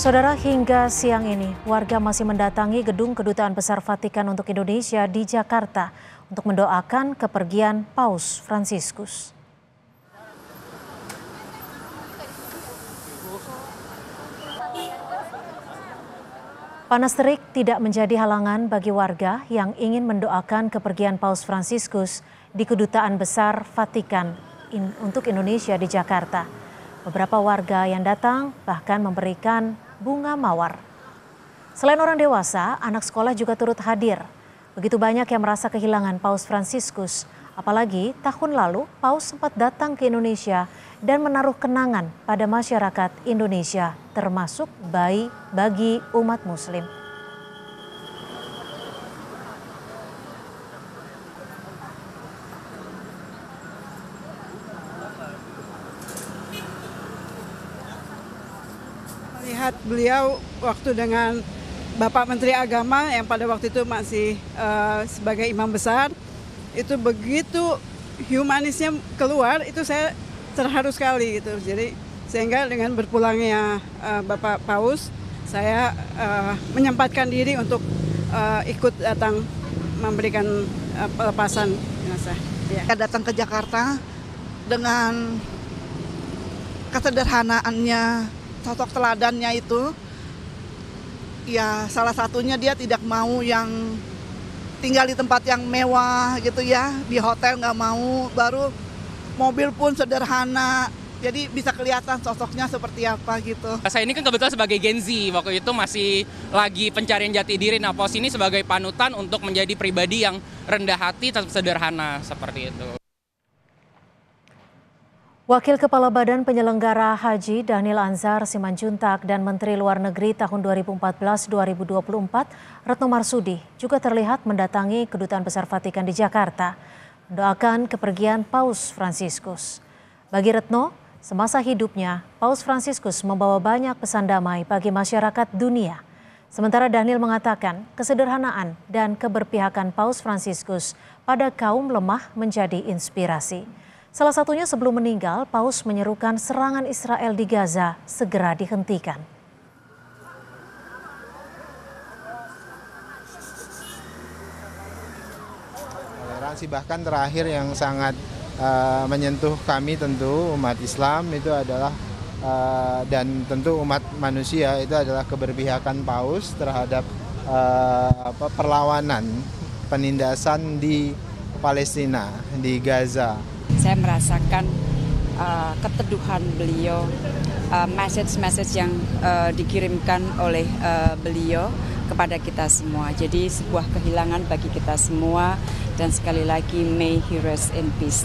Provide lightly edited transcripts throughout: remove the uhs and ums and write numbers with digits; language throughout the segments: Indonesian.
Saudara, hingga siang ini warga masih mendatangi gedung Kedutaan Besar Vatikan untuk Indonesia di Jakarta untuk mendoakan kepergian Paus Fransiskus. Panas terik tidak menjadi halangan bagi warga yang ingin mendoakan kepergian Paus Fransiskus di Kedutaan Besar Vatikan untuk Indonesia di Jakarta. Beberapa warga yang datang bahkan memberikan bunga mawar. Selain orang dewasa, anak sekolah juga turut hadir. Begitu banyak yang merasa kehilangan Paus Fransiskus. Apalagi tahun lalu Paus sempat datang ke Indonesia dan menaruh kenangan pada masyarakat Indonesia, termasuk bagi umat Muslim. Melihat beliau waktu dengan Bapak Menteri Agama yang pada waktu itu masih sebagai imam besar, itu begitu humanisnya keluar, itu saya terharu sekali gitu. Jadi sehingga dengan berpulangnya Bapak Paus, saya menyempatkan diri untuk ikut datang memberikan pelepasan jenazah. Ya. Saya datang ke Jakarta dengan kesederhanaannya, sosok teladannya itu, ya salah satunya dia tidak mau yang tinggal di tempat yang mewah gitu ya, di hotel nggak mau, baru mobil pun sederhana, jadi bisa kelihatan sosoknya seperti apa gitu. Saya ini kan kebetulan sebagai Gen Z, waktu itu masih lagi pencarian jati diri. Nah, Paus ini sebagai panutan untuk menjadi pribadi yang rendah hati, tetap sederhana, seperti itu. Wakil Kepala Badan Penyelenggara Haji Dhanil Anzar Simanjuntak dan Menteri Luar Negeri tahun 2014-2024 Retno Marsudi juga terlihat mendatangi Kedutaan Besar Vatikan di Jakarta, mendoakan kepergian Paus Fransiskus. Bagi Retno, semasa hidupnya Paus Fransiskus membawa banyak pesan damai bagi masyarakat dunia. Sementara Dhanil mengatakan kesederhanaan dan keberpihakan Paus Fransiskus pada kaum lemah menjadi inspirasi. Salah satunya sebelum meninggal, Paus menyerukan serangan Israel di Gaza segera dihentikan. Toleransi bahkan terakhir yang sangat menyentuh kami tentu umat Islam itu adalah dan tentu umat manusia itu adalah keberpihakan Paus terhadap perlawanan penindasan di Palestina, di Gaza. Saya merasakan keteduhan beliau, message yang dikirimkan oleh beliau kepada kita semua. Jadi sebuah kehilangan bagi kita semua, dan sekali lagi may he rest in peace.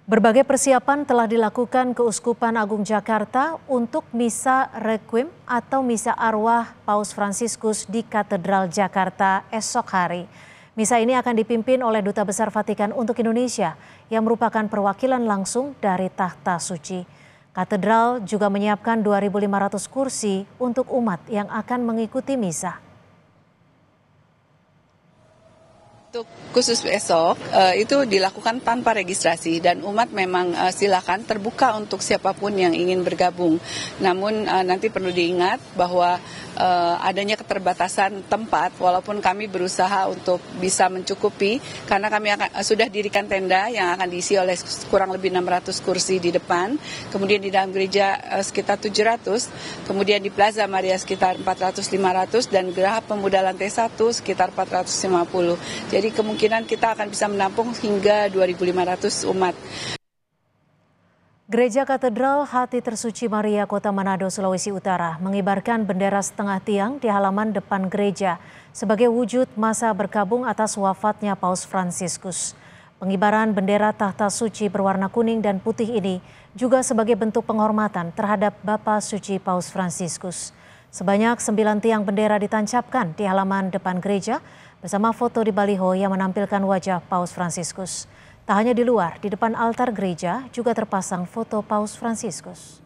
Berbagai persiapan telah dilakukan Keuskupan Agung Jakarta untuk misa requiem atau misa arwah Paus Fransiskus di Katedral Jakarta esok hari. Misa ini akan dipimpin oleh Duta Besar Vatikan untuk Indonesia yang merupakan perwakilan langsung dari Tahta Suci. Katedral juga menyiapkan 2.500 kursi untuk umat yang akan mengikuti misa. Untuk khusus besok itu dilakukan tanpa registrasi dan umat memang silakan terbuka untuk siapapun yang ingin bergabung. Namun nanti perlu diingat bahwa adanya keterbatasan tempat, walaupun kami berusaha untuk bisa mencukupi karena kami sudah dirikan tenda yang akan diisi oleh kurang lebih 600 kursi di depan, kemudian di dalam gereja sekitar 700, kemudian di Plaza Maria sekitar 400-500 dan Geraha Pemuda Lantai 1 sekitar 450. Jadi kemungkinan kita akan bisa menampung hingga 2.500 umat. Gereja Katedral Hati Tersuci Maria Kota Manado, Sulawesi Utara mengibarkan bendera setengah tiang di halaman depan gereja sebagai wujud masa berkabung atas wafatnya Paus Fransiskus. Pengibaran bendera tahta suci berwarna kuning dan putih ini juga sebagai bentuk penghormatan terhadap Bapa Suci Paus Fransiskus. Sebanyak 9 tiang bendera ditancapkan di halaman depan gereja bersama foto di baliho yang menampilkan wajah Paus Fransiskus. Tak hanya di luar, di depan altar gereja juga terpasang foto Paus Fransiskus.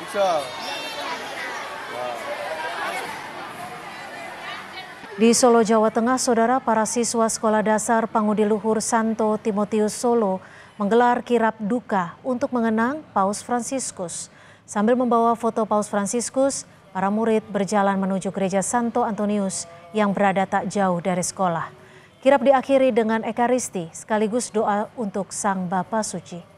Bisa. Di Solo, Jawa Tengah, saudara, para siswa Sekolah Dasar Pangudi Luhur Santo Timotius Solo menggelar kirap duka untuk mengenang Paus Fransiskus. Sambil membawa foto Paus Fransiskus, para murid berjalan menuju Gereja Santo Antonius yang berada tak jauh dari sekolah. Kirap diakhiri dengan ekaristi sekaligus doa untuk Sang Bapa Suci.